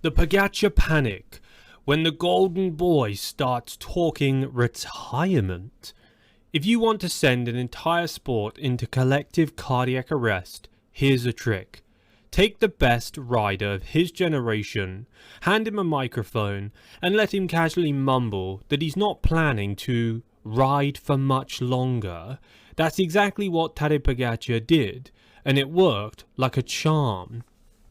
The Pogačar panic when the golden boy starts talking retirement. If you want to send an entire sport into collective cardiac arrest, here's a trick. Take the best rider of his generation, hand him a microphone, and let him casually mumble that he's not planning to ride for much longer. That's exactly what Tadej Pogačar did, and it worked like a charm.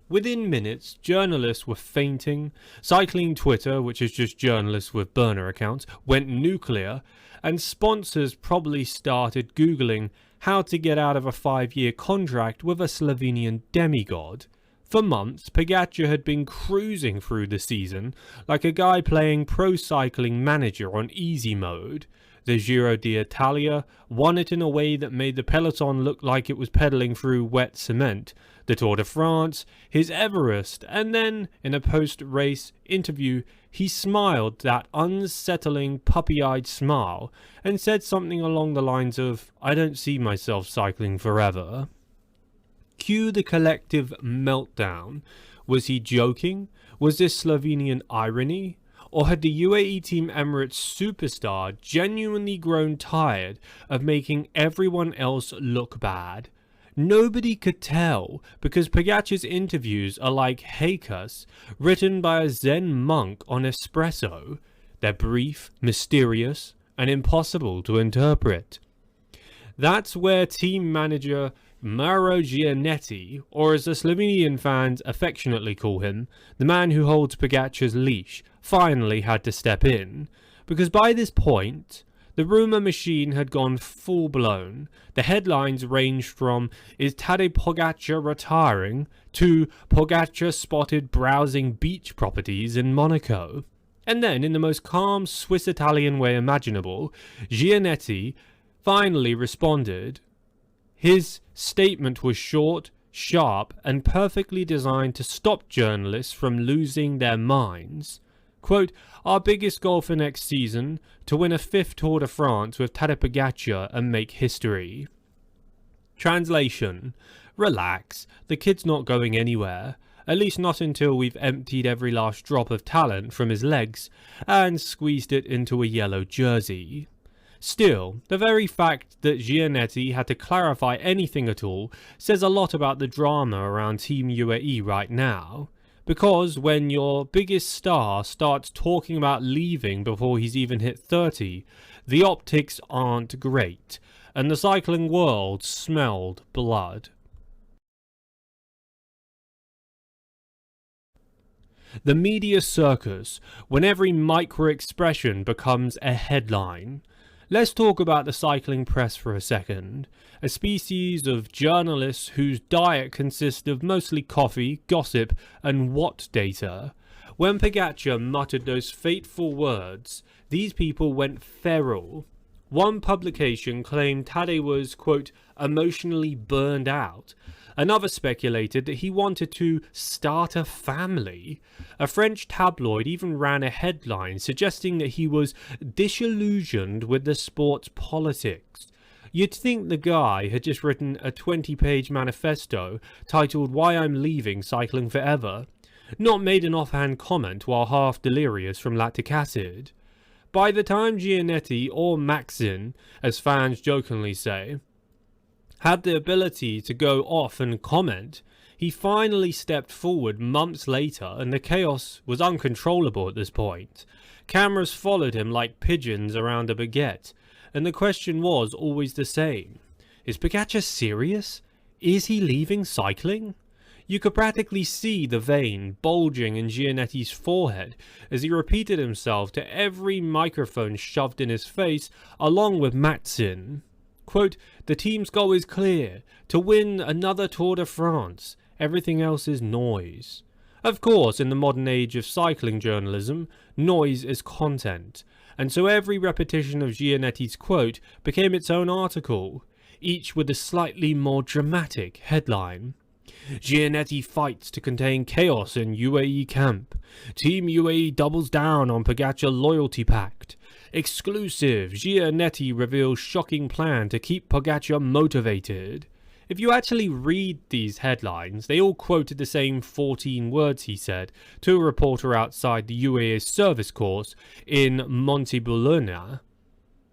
Within minutes, journalists were fainting, cycling Twitter, which is just journalists with burner accounts, went nuclear, and sponsors probably started Googling how to get out of a 5-year contract with a Slovenian demigod. For months, Pogačar had been cruising through the season like a guy playing pro cycling manager on easy mode. The Giro d'Italia won it in a way that made the peloton look like it was pedaling through wet cement. The Tour de France, his Everest, and then, in a post-race interview, he smiled that unsettling puppy-eyed smile and said something along the lines of, "I don't see myself cycling forever." Cue the collective meltdown. Was he joking? Was this Slovenian irony? Or had the UAE Team Emirates superstar genuinely grown tired of making everyone else look bad? Nobody could tell, because Pogačar's interviews are like haikus written by a Zen monk on espresso. They're brief, mysterious, and impossible to interpret. That's where team manager Mauro Gianetti, or as the Slovenian fans affectionately call him, the man who holds Pogačar's leash, finally had to step in, because by this point, the rumour machine had gone full-blown. The headlines ranged from, "Is Tadej Pogačar retiring?" to "Pogačar spotted browsing beach properties in Monaco." And then, in the most calm Swiss-Italian way imaginable, Gianetti finally responded. His statement was short, sharp, and perfectly designed to stop journalists from losing their minds. Quote, "Our biggest goal for next season, to win a 5th Tour de France with Tadej Pogačar and make history." Translation: relax, the kid's not going anywhere. At least not until we've emptied every last drop of talent from his legs and squeezed it into a yellow jersey. Still, the very fact that Gianetti had to clarify anything at all says a lot about the drama around Team UAE right now. Because when your biggest star starts talking about leaving before he's even hit 30, the optics aren't great, and the cycling world smelled blood. The media circus, when every micro-expression becomes a headline. Let's talk about the cycling press for a second, a species of journalists whose diet consists of mostly coffee, gossip, and watt data. When Pogačar muttered those fateful words, these people went feral. One publication claimed Tadej was, quote, "emotionally burned out." Another speculated that he wanted to start a family. A French tabloid even ran a headline suggesting that he was disillusioned with the sport's politics. You'd think the guy had just written a 20-page manifesto titled "Why I'm Leaving Cycling Forever," not made an offhand comment while half delirious from lactic acid. By the time Gianetti, or Maxin, as fans jokingly say, had the ability to go off and comment, he finally stepped forward months later, and the chaos was uncontrollable at this point. Cameras followed him like pigeons around a baguette, and the question was always the same. Is Pogačar serious? Is he leaving cycling? You could practically see the vein bulging in Gianetti's forehead as he repeated himself to every microphone shoved in his face, along with Maxin. Quote, "The team's goal is clear, to win another Tour de France. Everything else is noise." Of course, in the modern age of cycling journalism, noise is content, and so every repetition of Gianetti's quote became its own article, each with a slightly more dramatic headline. Gianetti fights to contain chaos in UAE camp. Team UAE doubles down on Pogačar loyalty pact. Exclusive, Gianetti reveals shocking plan to keep Pogačar motivated. If you actually read these headlines, they all quoted the same 14 words he said to a reporter outside the UAE service course in Montebelluna.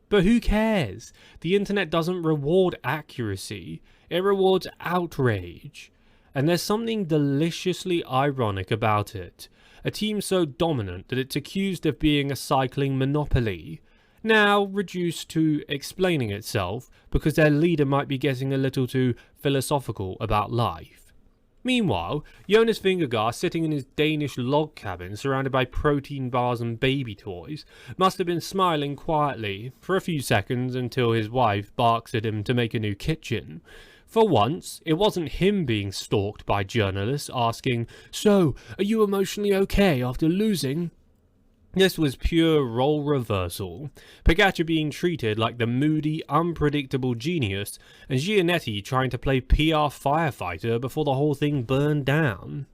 But who cares? The internet doesn't reward accuracy, it rewards outrage. And there's something deliciously ironic about it. A team so dominant that it's accused of being a cycling monopoly, now reduced to explaining itself because their leader might be getting a little too philosophical about life. Meanwhile, Jonas Vingegaard, sitting in his Danish log cabin surrounded by protein bars and baby toys, must have been smiling quietly for a few seconds until his wife barks at him to make a new kitchen. For once, it wasn't him being stalked by journalists asking, "So, are you emotionally okay after losing?" This was pure role reversal. Pogačar being treated like the moody, unpredictable genius, and Giannetti trying to play PR firefighter before the whole thing burned down.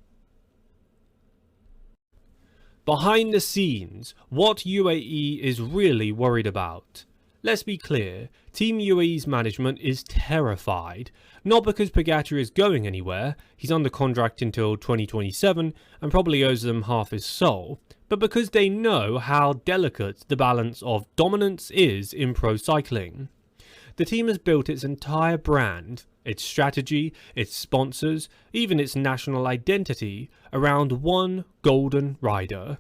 Behind the scenes, what UAE is really worried about. Let's be clear, Team UAE's management is terrified. Not because Pogačar is going anywhere, he's under contract until 2027 and probably owes them half his soul, but because they know how delicate the balance of dominance is in pro cycling. The team has built its entire brand, its strategy, its sponsors, even its national identity around one golden rider.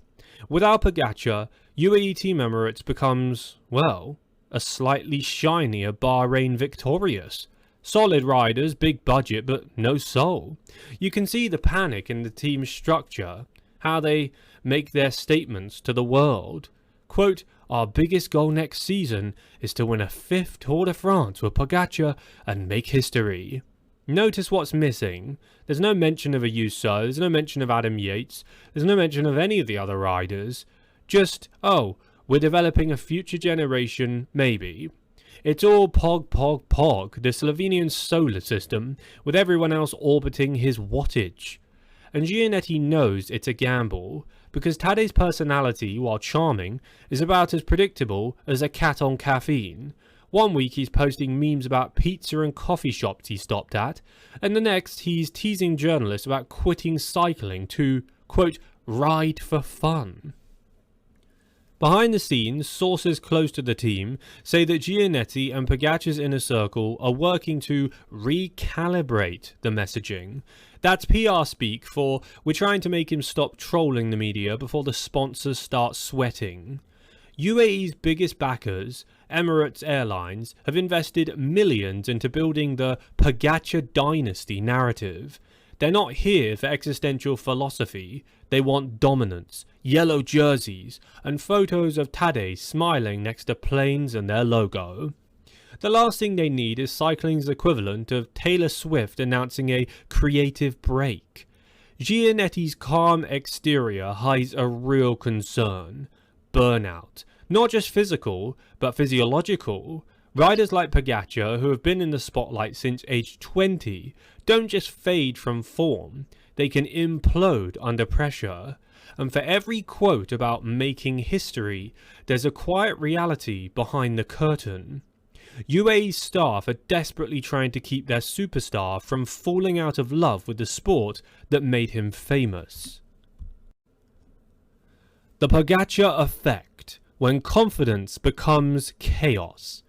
Without Pogačar, UAE Team Emirates becomes, well, a slightly shinier Bahrain Victorious. Solid riders, big budget, but no soul. You can see the panic in the team's structure, how they make their statements to the world. Quote, "Our biggest goal next season is to win a 5th Tour de France with Pogačar and make history." Notice what's missing. There's no mention of Ayuso, there's no mention of Adam Yates, there's no mention of any of the other riders. Just, oh, we're developing a future generation, maybe. It's all Pog, Pog, Pog, the Slovenian solar system, with everyone else orbiting his wattage. And Giannetti knows it's a gamble, because Tade's personality, while charming, is about as predictable as a cat on caffeine. One week he's posting memes about pizza and coffee shops he stopped at, and the next he's teasing journalists about quitting cycling to, quote, "ride for fun." Behind the scenes, sources close to the team say that Giannetti and Pogačar's inner circle are working to recalibrate the messaging. That's PR speak for, "we're trying to make him stop trolling the media before the sponsors start sweating." UAE's biggest backers, Emirates Airlines, have invested millions into building the Pogačar dynasty narrative. They're not here for existential philosophy. They want dominance, yellow jerseys, and photos of Tade smiling next to planes and their logo. The last thing they need is cycling's equivalent of Taylor Swift announcing a creative break. Giannetti's calm exterior hides a real concern. Burnout. Not just physical, but physiological. Riders like Pogačar, who have been in the spotlight since age 20, don't just fade from form, they can implode under pressure. And for every quote about making history, there's a quiet reality behind the curtain. UAE staff are desperately trying to keep their superstar from falling out of love with the sport that made him famous. The Pogačar effect, when confidence becomes chaos.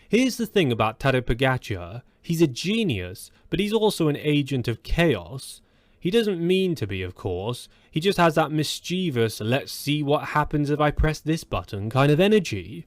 Here's the thing about Tadej Pogačar, he's a genius, but he's also an agent of chaos. He doesn't mean to be, of course, he just has that mischievous, let's see what happens if I press this button kind of energy.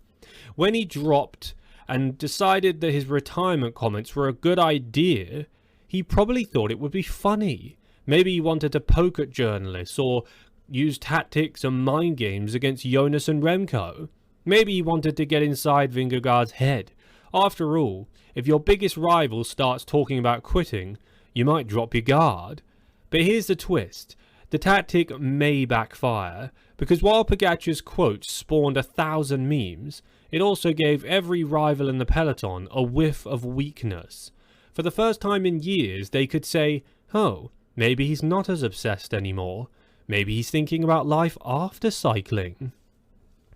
When he dropped and decided that his retirement comments were a good idea, he probably thought it would be funny. Maybe he wanted to poke at journalists or use tactics and mind games against Jonas and Remco. Maybe he wanted to get inside Vingegaard's head. After all, if your biggest rival starts talking about quitting, you might drop your guard. But here's the twist. The tactic may backfire, because while Pogačar's quotes spawned 1,000 memes, it also gave every rival in the peloton a whiff of weakness. For the first time in years, they could say, oh, maybe he's not as obsessed anymore. Maybe he's thinking about life after cycling.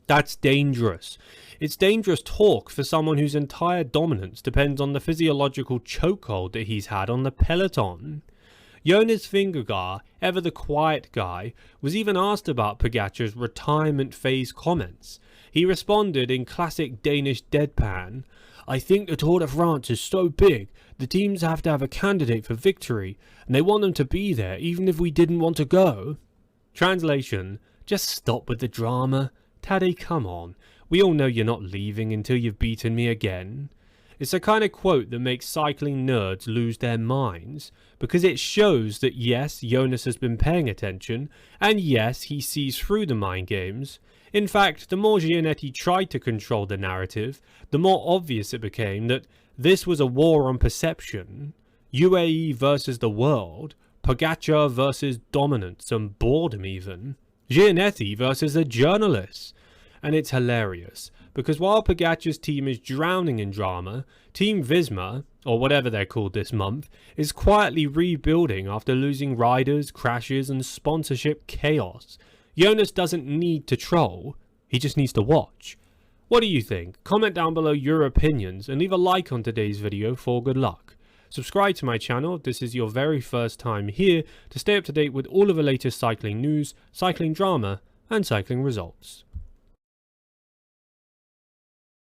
That's dangerous. It's dangerous talk for someone whose entire dominance depends on the physiological chokehold that he's had on the peloton. Jonas Vingegaard, ever the quiet guy, was even asked about Pogacar's retirement phase comments. He responded in classic Danish deadpan, "I think the Tour de France is so big, the teams have to have a candidate for victory, and they want them to be there even if we didn't want to go." Translation, just stop with the drama. Tadej, come on. We all know you're not leaving until you've beaten me again. It's the kind of quote that makes cycling nerds lose their minds, because it shows that yes, Jonas has been paying attention, and yes, he sees through the mind games. In fact, the more Gianetti tried to control the narrative, the more obvious it became that this was a war on perception. UAE versus the world, Pogacar versus dominance and boredom even, Gianetti versus the journalists. And it's hilarious, because while Pogacar's team is drowning in drama, Team Visma, or whatever they're called this month, is quietly rebuilding after losing riders, crashes and sponsorship chaos. Jonas doesn't need to troll, he just needs to watch. What do you think? Comment down below your opinions and leave a like on today's video for good luck. Subscribe to my channel if this is your very first time here to stay up to date with all of the latest cycling news, cycling drama and cycling results.